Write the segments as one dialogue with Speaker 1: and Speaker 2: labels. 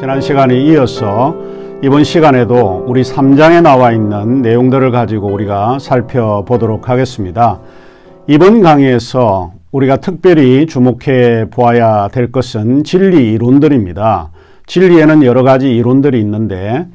Speaker 1: 지난 시간에 이어서 이번 시간에도 우리 3장에 나와 있는 내용들을 가지고 우리가 살펴보도록 하겠습니다. 이번 강의에서 우리가 특별히 주목해 보아야 될 것은 진리 이론들입니다. 진리에는 여러 가지 이론들이 있는데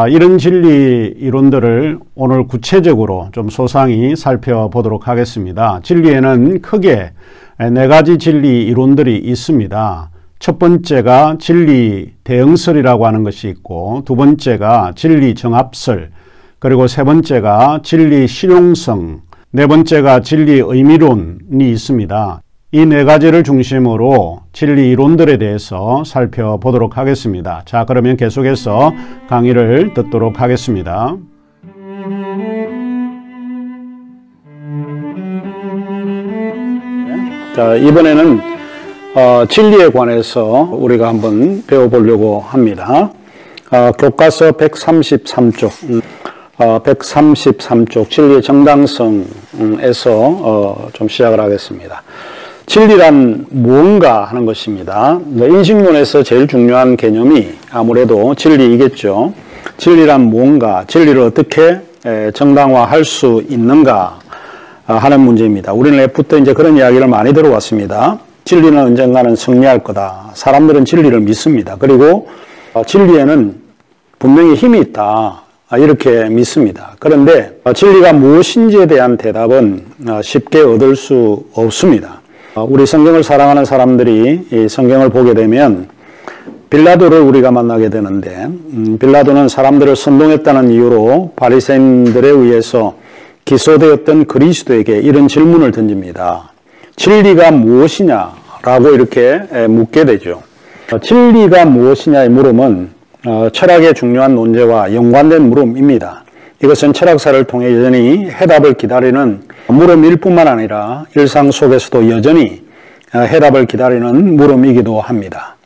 Speaker 1: 이런 진리 이론들을 오늘 구체적으로 좀 소상히 살펴보도록 하겠습니다. 진리에는 크게 4가지 진리 이론들이 있습니다. 첫 번째가 진리 대응설이라고 하는 것이 있고, 두 번째가 진리 정합설, 그리고 세 번째가 진리 실용성, 네 번째가 진리 의미론이 있습니다. 이 4가지를 중심으로 진리 이론들에 대해서 살펴보도록 하겠습니다. 자, 그러면 계속해서 강의를 듣도록 하겠습니다. 자, 이번에는 진리에 관해서 우리가 한번 배워보려고 합니다. 교과서 133쪽, 133쪽 진리의 정당성에서 좀 시작을 하겠습니다. 진리란 무언가 하는 것입니다. 인식론에서 제일 중요한 개념이 아무래도 진리이겠죠. 진리란 무언가, 진리를 어떻게 정당화할 수 있는가 하는 문제입니다. 우리는 예부터 이제 그런 이야기를 많이 들어왔습니다. 진리는 언젠가는 승리할 거다. 사람들은 진리를 믿습니다. 그리고 진리에는 분명히 힘이 있다. 이렇게 믿습니다. 그런데 진리가 무엇인지에 대한 대답은 쉽게 얻을 수 없습니다. 우리 성경을 사랑하는 사람들이 이 성경을 보게 되면 빌라도를 우리가 만나게 되는데, 빌라도는 사람들을 선동했다는 이유로 바리새인들에 의해서 기소되었던 그리스도에게 이런 질문을 던집니다. 진리가 무엇이냐라고 이렇게 묻게 되죠. 진리가 무엇이냐의 물음은 철학의 중요한 논제와 연관된 물음입니다. 이것은 철학사를 통해 여전히 해답을 기다리는 물음일 뿐만 아니라 일상 속에서도 여전히 해답을 기다리는 물음이기도 합니다.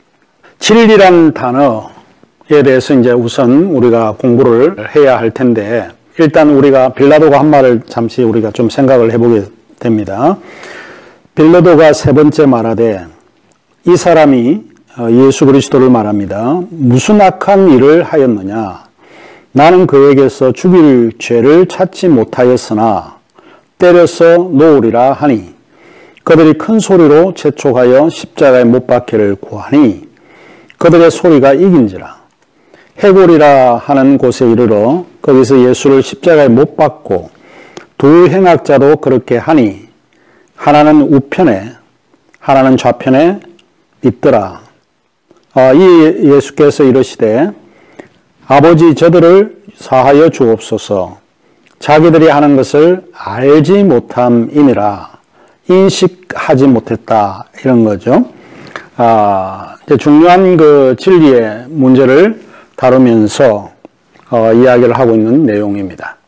Speaker 1: 진리란 단어에 대해서 이제 우선 우리가 공부를 해야 할 텐데, 일단 우리가 빌라도가 한 말을 잠시 우리가 좀 생각을 해보게 됩니다. 빌라도가 세 번째 말하되, 이 사람이 예수 그리스도를 말합니다. 무슨 악한 일을 하였느냐? 나는 그에게서 죽일 죄를 찾지 못하였으나 때려서 놓으리라 하니, 그들이 큰 소리로 재촉하여 십자가에 못 박기를 구하니 그들의 소리가 이긴지라. 해골이라 하는 곳에 이르러 거기서 예수를 십자가에 못 박고 두 행악자도 그렇게 하니 하나는 우편에 하나는 좌편에 있더라. 이 예수께서 이르시되 아버지 저들을 사하여 주옵소서. 자기들이 하는 것을 알지 못함이니라. 인식하지 못했다, 이런 거죠. 중요한 그 진리의 문제를 다루면서 이야기를 하고 있는 내용입니다.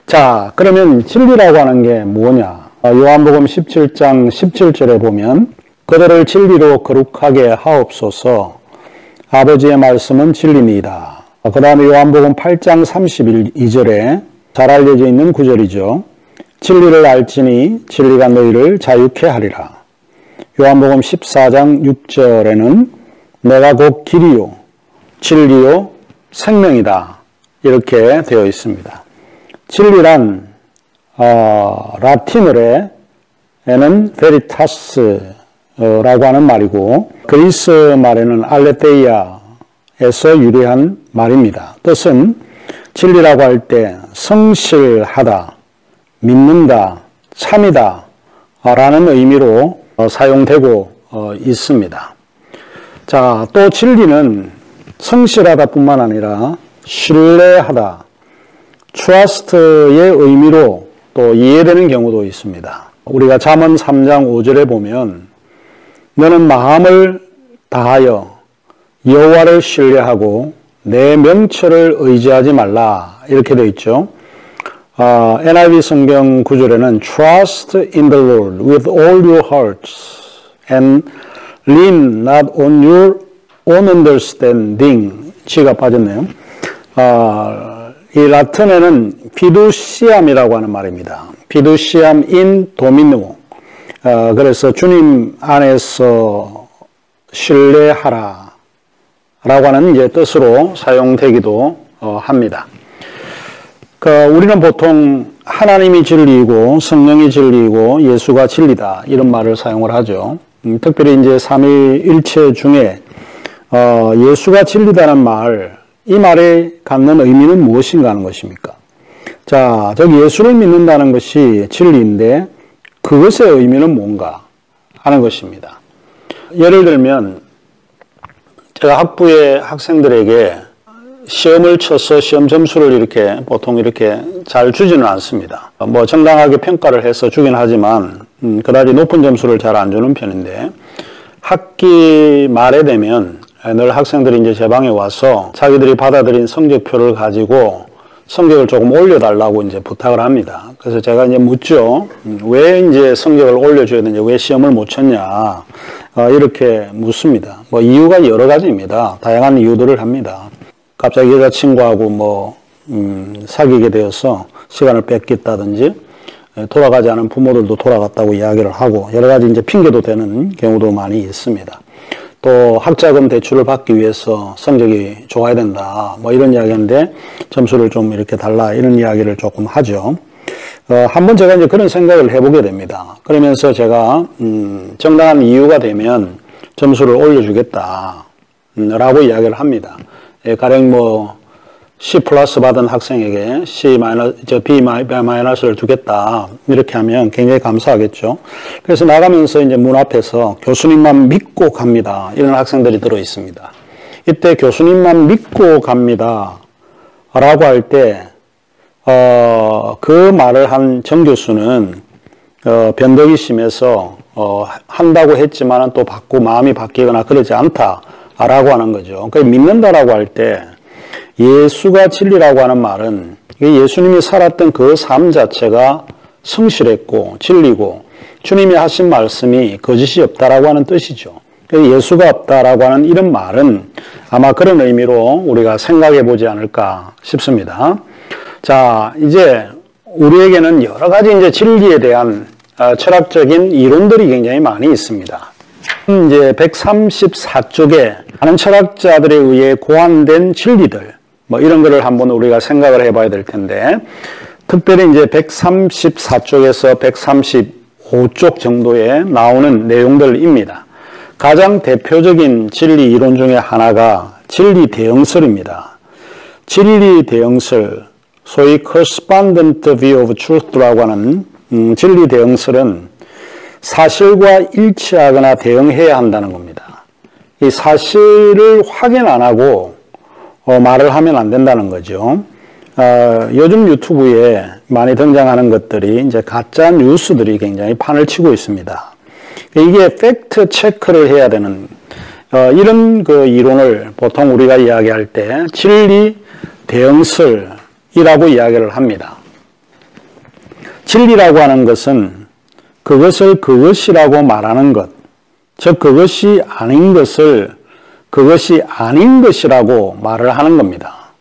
Speaker 1: 자, 그러면 진리라고 하는 게 뭐냐? 요한복음 17장 17절에 보면 그들을 진리로 거룩하게 하옵소서. 아버지의 말씀은 진리니이다. 그 다음에 요한복음 8장 32절에 잘 알려져 있는 구절이죠. 진리를 알지니 진리가 너희를 자유케 하리라. 요한복음 14장 6절에는 내가 곧 길이요 진리요 생명이다, 이렇게 되어 있습니다. 진리란 라틴어에는 베리타스라고 하는 말이고, 그리스 말에는 알레테이아에서 유래한 말입니다. 뜻은 진리라고 할 때 성실하다, 믿는다, 참이다 라는 의미로 사용되고 있습니다. 자, 또 진리는 성실하다 뿐만 아니라 신뢰하다, trust의 의미로 또 이해되는 경우도 있습니다. 우리가 잠언 3장 5절에 보면 너는 마음을 다하여 여호와를 신뢰하고 내 명철을 의지하지 말라, 이렇게 되어 있죠. NIV 성경 구절에는 Trust in the Lord with all your hearts and lean not on your own understanding. G가 빠졌네요. 이 라틴에는 피두시암이라고 하는 말입니다. 피두시암 인 도미노. 그래서 주님 안에서 신뢰하라 하는 이제 뜻으로 사용되기도 합니다. 우리는 보통 하나님이 진리이고 성령이 진리이고 예수가 진리다 이런 말을 사용을 하죠. 특별히 이제 삼위일체 중에 예수가 진리다는 말, 이 말에 갖는 의미는 무엇인가 하는 것입니까? 자, 저기 예수를 믿는다는 것이 진리인데 그것의 의미는 뭔가 하는 것입니다. 예를 들면 제가 학부의 학생들에게 시험을 쳐서 시험 점수를 보통 이렇게 잘 주지는 않습니다. 뭐 정당하게 평가를 해서 주긴 하지만 그다지 높은 점수를 잘 안 주는 편인데 학기 말에 되면 늘 학생들이 이제 제 방에 와서 자기들이 받아들인 성적표를 가지고 성적을 조금 올려달라고 이제 부탁을 합니다. 그래서 제가 이제 묻죠. 왜 이제 성적을 올려줘야 되냐, 왜 시험을 못 쳤냐, 이렇게 묻습니다. 뭐 이유가 여러 가지입니다. 다양한 이유들을 합니다. 갑자기 여자친구하고 사귀게 되어서 시간을 뺏겼다든지, 돌아가지 않은 부모들도 돌아갔다고 이야기를 하고, 여러 가지 이제 핑계도 되는 경우도 많이 있습니다. 또 학자금 대출을 받기 위해서 성적이 좋아야 된다, 뭐 이런 이야기인데 점수를 좀 이렇게 달라, 이런 이야기를 조금 하죠. 한번 제가 이제 그런 생각을 해보게 됩니다. 그러면서 제가 정당한 이유가 되면 점수를 올려주겠다 라고 이야기를 합니다. 가령 C 플러스 받은 학생에게 B-를 주겠다 이렇게 하면 굉장히 감사하겠죠. 그래서 나가면서 이제 문 앞에서 교수님만 믿고 갑니다, 이런 학생들이 들어 있습니다. 이때 교수님만 믿고 갑니다 라고 할 때 그 말을 한 정 교수는 변덕이 심해서 한다고 했지만 또 마음이 바뀌거나 그러지 않다라고 하는 거죠. 그 믿는다라고 할 때 예수가 진리라고 하는 말은 예수님이 살았던 그 삶 자체가 성실했고 진리고 주님이 하신 말씀이 거짓이 없다라고 하는 뜻이죠. 예수가 없다라고 하는 이런 말은 아마 그런 의미로 우리가 생각해 보지 않을까 싶습니다. 자, 이제 우리에게는 여러 가지 이제 진리에 대한 철학적인 이론들이 굉장히 많이 있습니다. 이제 134쪽에 많은 철학자들에 의해 고안된 진리들, 이런 거를 한번 우리가 생각을 해봐야 될 텐데, 특별히 이제 134쪽에서 135쪽 정도에 나오는 내용들입니다. 가장 대표적인 진리 이론 중에 하나가 진리 대응설입니다. 진리 대응설, 소위 correspondent view of truth라고 하는 진리 대응설은 사실과 일치하거나 대응해야 한다는 겁니다. 이 사실을 확인 안 하고 말을 하면 안 된다는 거죠. 요즘 유튜브에 많이 등장하는 것들이 이제 가짜 뉴스들이 굉장히 판을 치고 있습니다. 이게 팩트 체크를 해야 되는 이런 그 이론을 보통 우리가 이야기할 때 진리 대응설이라고 이야기를 합니다. 진리라고 하는 것은 그것을 그것이라고 말하는 것, 즉 그것이 아닌 것을 그것이 아닌 것이라고 말을 하는 겁니다.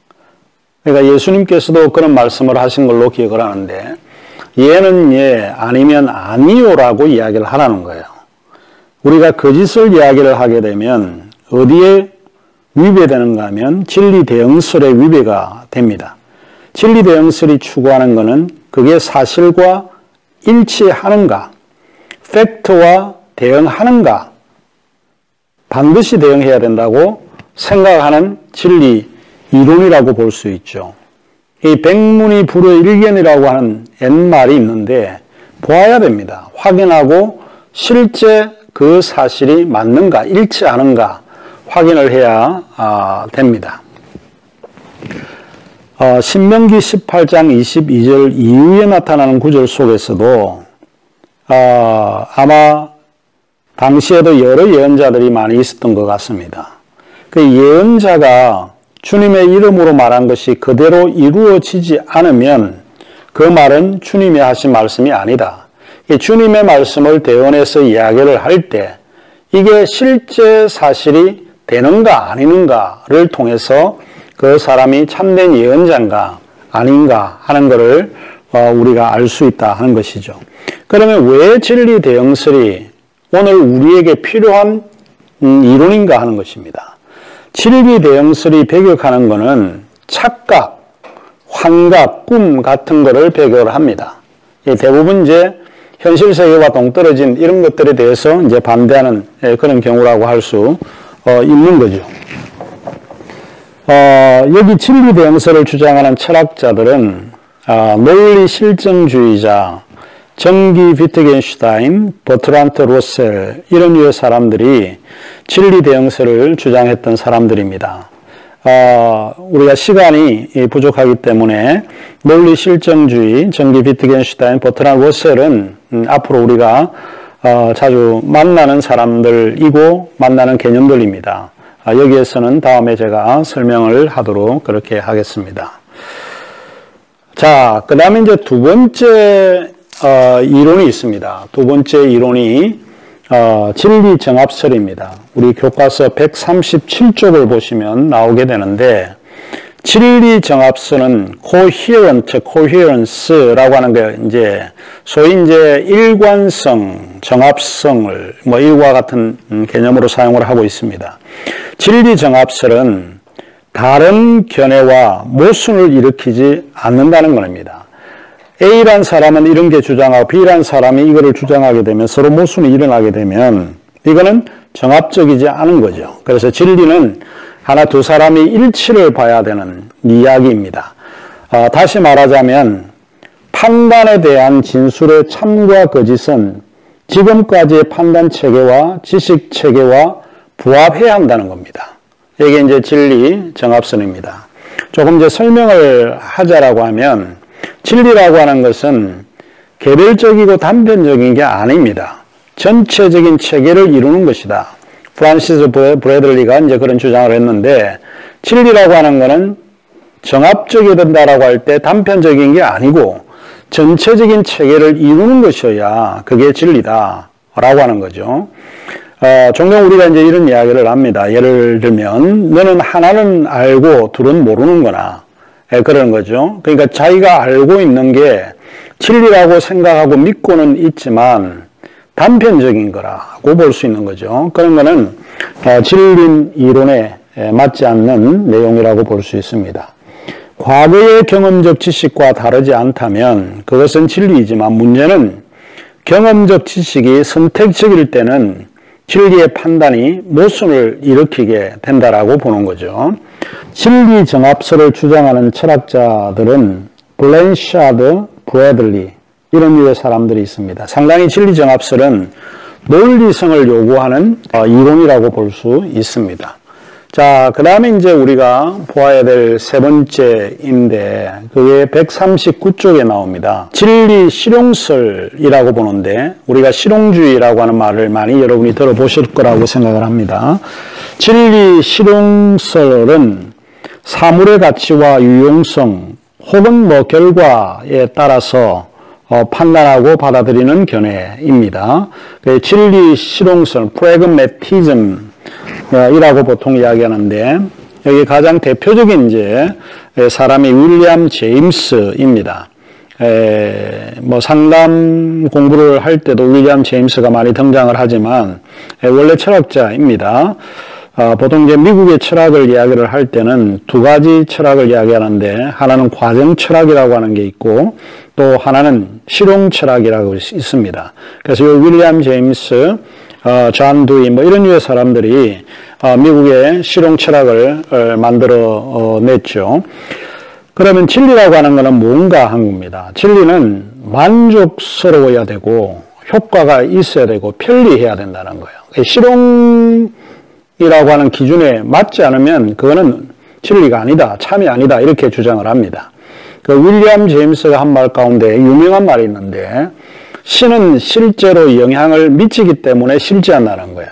Speaker 1: 그러니까 예수님께서도 그런 말씀을 하신 걸로 기억을 하는데, 예는 예, 아니면 아니요라고 이야기를 하라는 거예요. 우리가 거짓을 이야기를 하게 되면 어디에 위배되는가 하면 진리 대응설의 위배가 됩니다. 진리 대응설이 추구하는 것은 그게 사실과 일치하는가, 팩트와 대응하는가, 반드시 대응해야 된다고 생각하는 진리 이론이라고 볼 수 있죠. 이 백문이 불여일견이라고 하는 옛말이 있는데 보아야 됩니다. 확인하고 실제 그 사실이 맞는가, 일치하는가 확인을 해야 됩니다. 신명기 18장 22절 이후에 나타나는 구절 속에서도 아마 당시에도 여러 예언자들이 많이 있었던 것 같습니다. 그 예언자가 주님의 이름으로 말한 것이 그대로 이루어지지 않으면 그 말은 주님이 하신 말씀이 아니다. 주님의 말씀을 대언해서 이야기를 할 때 이게 실제 사실이 되는가 아니는가를 통해서 그 사람이 참된 예언자인가 아닌가 하는 것을 우리가 알 수 있다 하는 것이죠. 그러면 왜 진리 대응설이 오늘 우리에게 필요한 이론인가 하는 것입니다. 진리 대형설이 배격하는 것은 착각, 환각, 꿈 같은 거를 배격을 합니다. 대부분 이제 현실 세계와 동떨어진 이런 것들에 대해서 이제 반대하는 그런 경우라고 할 수 있는 거죠. 여기 진리 대형설을 주장하는 철학자들은 논리 실증주의자, 정기 비트겐슈타인, 버트란트 로셀 이런 류의 사람들이 진리 대형설을 주장했던 사람들입니다. 우리가 시간이 부족하기 때문에 논리 실증주의, 정기 비트겐슈타인, 버트란트 로셀은 앞으로 우리가 자주 만나는 사람들이고 만나는 개념들입니다. 여기에서는 다음에 제가 설명을 하도록 그렇게 하겠습니다. 자, 그 다음에 이제 두 번째 이론이 있습니다. 두 번째 이론이 진리 정합설입니다. 우리 교과서 137쪽을 보시면 나오게 되는데 진리 정합설은 coherent, coherence라고 하는 게 이제 소위 이제 일관성, 정합성을 뭐 이와 같은 개념으로 사용을 하고 있습니다. 진리 정합설은 다른 견해와 모순을 일으키지 않는다는 겁니다. A란 사람은 이런 게 주장하고 B란 사람이 이거를 주장하게 되면 서로 모순이 일어나게 되면 이거는 정합적이지 않은 거죠. 그래서 진리는 하나 두 사람이 일치를 봐야 되는 이야기입니다. 다시 말하자면 판단에 대한 진술의 참과 거짓은 지금까지의 판단 체계와 지식 체계와 부합해야 한다는 겁니다. 이게 이제 진리 정합선입니다. 조금 이제 설명을 하자라고 하면 진리라고 하는 것은 개별적이고 단편적인 게 아닙니다. 전체적인 체계를 이루는 것이다. 프란시스 브래들리가 이제 그런 주장을 했는데 진리라고 하는 것은 정합적이 된다라고 할 때 단편적인 게 아니고 전체적인 체계를 이루는 것이어야 그게 진리다라고 하는 거죠. 종종 우리가 이제 이런 이야기를 합니다. 예를 들면 너는 하나는 알고 둘은 모르는 거나 그런 거죠. 그러니까 자기가 알고 있는 게 진리라고 생각하고 믿고는 있지만 단편적인 거라고 볼 수 있는 거죠. 그런 거는 진리 이론에 맞지 않는 내용이라고 볼 수 있습니다. 과거의 경험적 지식과 다르지 않다면 그것은 진리이지만 문제는 경험적 지식이 선택적일 때는 진리의 판단이 모순을 일으키게 된다라고 보는 거죠. 진리 정합설을 주장하는 철학자들은 블랜샤드, 브래들리 이런 류의 사람들이 있습니다. 상당히 진리 정합설은 논리성을 요구하는 이론이라고 볼 수 있습니다. 자, 그 다음에 이제 우리가 보아야 될 세 번째인데 그게 139쪽에 나옵니다. 진리 실용설이라고 보는데 우리가 실용주의라고 하는 말을 많이 여러분이 들어보실 거라고 생각을 합니다. 진리 실용설은 사물의 가치와 유용성 혹은 뭐 결과에 따라서 판단하고 받아들이는 견해입니다. 진리 실용설, 프래그매티즘 이라고 보통 이야기하는데 여기 가장 대표적인 이제 사람이 윌리엄 제임스입니다. 뭐 상담 공부를 할 때도 윌리엄 제임스가 많이 등장을 하지만 원래 철학자입니다. 보통 이제 미국의 철학을 이야기를 할 때는 두 가지 철학을 이야기하는데 하나는 과정 철학이라고 하는 게 있고 또 하나는 실용 철학이라고 있습니다. 그래서 이 윌리엄 제임스, 존 두이 뭐 이런 류의 사람들이 미국의 실용 철학을 만들어 냈죠. 그러면 진리라고 하는 것은 뭔가 한 겁니다. 진리는 만족스러워야 되고 효과가 있어야 되고 편리해야 된다는 거예요. 실용이라고 하는 기준에 맞지 않으면 그거는 진리가 아니다, 참이 아니다 이렇게 주장을 합니다. 그 윌리엄 제임스가 한 말 가운데 유명한 말이 있는데 신은 실제로 영향을 미치기 때문에 실제한다는 거야.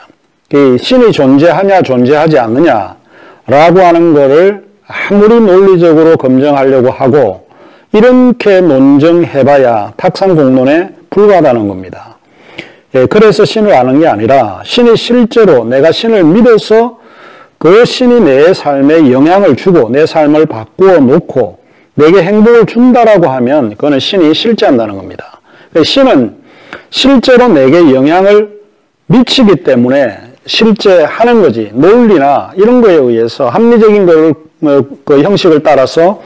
Speaker 1: 이 신이 존재하냐 존재하지 않느냐라고 하는 거를 아무리 논리적으로 검증하려고 하고 이렇게 논증해봐야 탁상공론에 불과하다는 겁니다. 그래서 신을 아는 게 아니라 신이 실제로 내가 신을 믿어서 그 신이 내 삶에 영향을 주고 내 삶을 바꾸어 놓고 내게 행복을 준다라고 하면 그거는 신이 실제한다는 겁니다. 신은 실제로 내게 영향을 미치기 때문에 실제 하는 거지 논리나 이런 거에 의해서 합리적인 그 형식을 따라서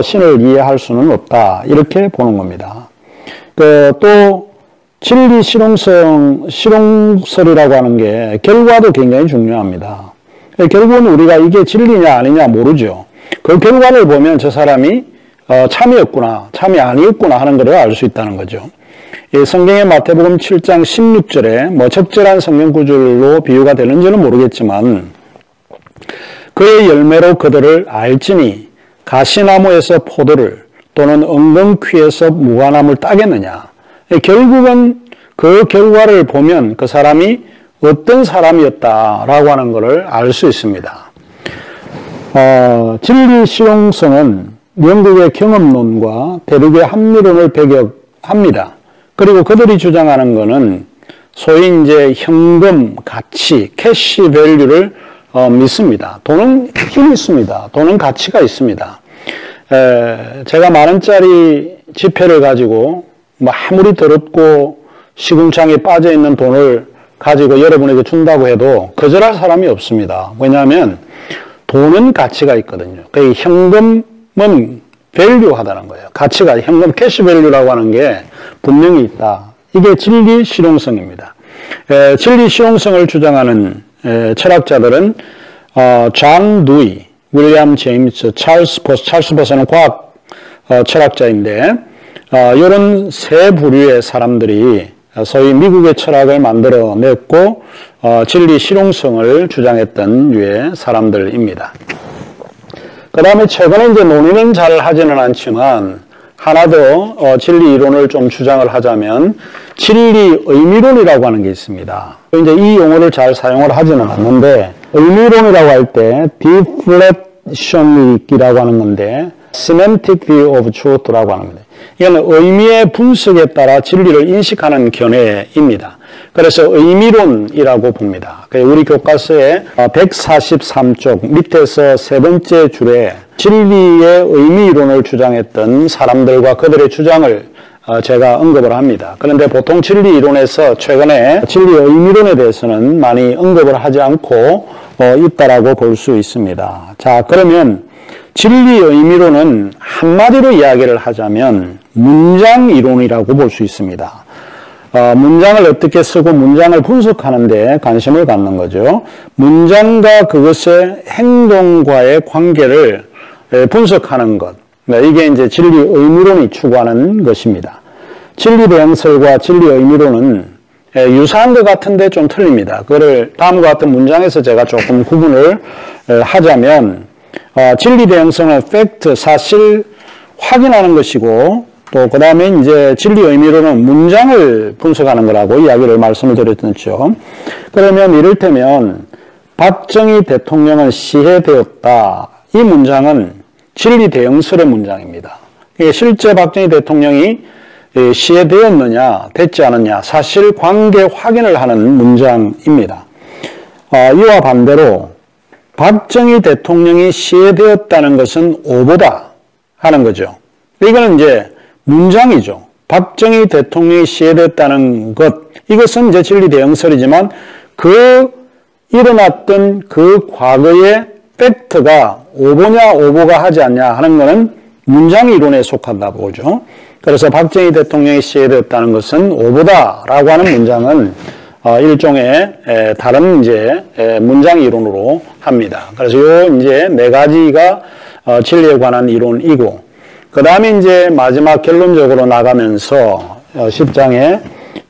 Speaker 1: 신을 이해할 수는 없다 이렇게 보는 겁니다. 또 진리 실용설이라고 하는 게 결과도 굉장히 중요합니다. 결국은 우리가 이게 진리냐 아니냐 모르죠. 그 결과를 보면 저 사람이 참이었구나 참이 아니었구나 하는 것을 알 수 있다는 거죠. 성경의 마태복음 7장 16절에 적절한 성경 구절로 비유가 되는지는 모르겠지만 그의 열매로 그들을 알지니 가시나무에서 포도를 또는 엉겅퀴에서 무화과나무를 따겠느냐. 결국은 그 결과를 보면 그 사람이 어떤 사람이었다라고 하는 것을 알 수 있습니다. 진리 실용성은 영국의 경험론과 대륙의 합리론을 배격합니다. 그리고 그들이 주장하는 것은 소위 이제 현금, 가치, 캐시 밸류를 믿습니다. 돈은 힘이 있습니다. 돈은 가치가 있습니다. 제가 10,000원짜리 지폐를 가지고 아무리 더럽고 시궁창에 빠져있는 돈을 가지고 여러분에게 준다고 해도 거절할 사람이 없습니다. 왜냐하면 돈은 가치가 있거든요. 그 현금은 밸류하다는 거예요. 가치가 현금 캐시 밸류라고 하는 게 분명히 있다. 이게 진리 실용성입니다. 진리 실용성을 주장하는 철학자들은 존 누이, 윌리엄 제임스, 찰스 버스는 과학 철학자인데 이런 세 부류의 사람들이 소위 미국의 철학을 만들어냈고 진리 실용성을 주장했던 류의 사람들입니다. 그 다음에 최근에 이제 논의는 잘 하지는 않지만 하나 더 진리 이론을 좀 주장을 하자면 진리 의미론이라고 하는 게 있습니다. 이제 이 용어를 잘 사용을 하지는 않는데 의미론이라고 할 때 deflection이라고 하는 건데 semantic view of truth라고 하는 겁니다. 이건 의미의 분석에 따라 진리를 인식하는 견해입니다. 그래서 의미론이라고 봅니다. 우리 교과서에 143쪽 밑에서 세 번째 줄에 진리의 의미론을 주장했던 사람들과 그들의 주장을 제가 언급을 합니다. 그런데 보통 진리 이론에서 최근에 진리 의미론에 대해서는 많이 언급을 하지 않고 있다라고 볼 수 있습니다. 자, 그러면 진리 의미론은 한마디로 이야기를 하자면 문장 이론이라고 볼 수 있습니다. 문장을 어떻게 쓰고 문장을 분석하는 데 관심을 갖는 거죠. 문장과 그것의 행동과의 관계를 분석하는 것. 이게 이제 진리 의미론이 추구하는 것입니다. 진리 대응설과 진리 의미론은 유사한 것 같은데 좀 틀립니다. 그거를 다음과 같은 문장에서 제가 조금 구분을 하자면 진리 대응성은 팩트, 사실 확인하는 것이고 또 그 다음에 이제 진리 의미로는 문장을 분석하는 거라고 말씀을 드렸죠. 그러면 이를테면 박정희 대통령은 시해되었다. 이 문장은 진리 대응설의 문장입니다. 이게 실제 박정희 대통령이 시해되었느냐, 됐지 않았냐, 사실 관계 확인을 하는 문장입니다. 이와 반대로 박정희 대통령이 시해되었다는 것은 오보다 하는 거죠. 이거는 이제 문장이죠. 박정희 대통령이 시해되었다는 것, 이것은 이제 진리 대응설이지만 일어났던 그 과거의 팩트가 오보냐 오보가 하지 않냐 하는 것은 문장 이론에 속한다고 보죠. 그래서 박정희 대통령이 시해되었다는 것은 오보다라고 하는 문장은 일종의 다른 이제 문장 이론으로 합니다. 그래서 요 이제 네 가지가 진리에 관한 이론이고, 그 다음에 이제 마지막 결론적으로 나가면서 10장에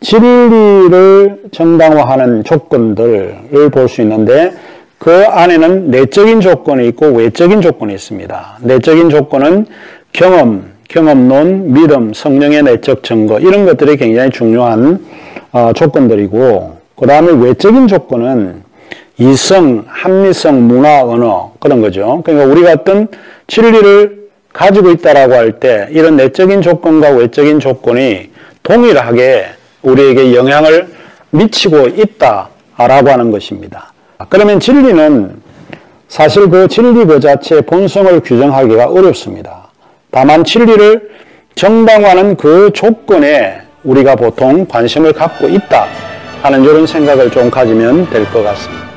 Speaker 1: 진리를 정당화하는 조건들을 볼 수 있는데 그 안에는 내적인 조건이 있고 외적인 조건이 있습니다. 내적인 조건은 경험론, 믿음, 성령의 내적 증거 이런 것들이 굉장히 중요한 조건들이고, 그 다음에 외적인 조건은 이성, 합리성, 문화, 언어 그런 거죠. 그러니까 우리가 어떤 진리를 가지고 있다라고 할 때 이런 내적인 조건과 외적인 조건이 동일하게 우리에게 영향을 미치고 있다라고 하는 것입니다. 그러면 진리는 사실 그 진리 그 자체의 본성을 규정하기가 어렵습니다. 다만 진리를 정당화하는 그 조건에 우리가 보통 관심을 갖고 있다. 하는 이런 생각을 좀 가지면 될 것 같습니다.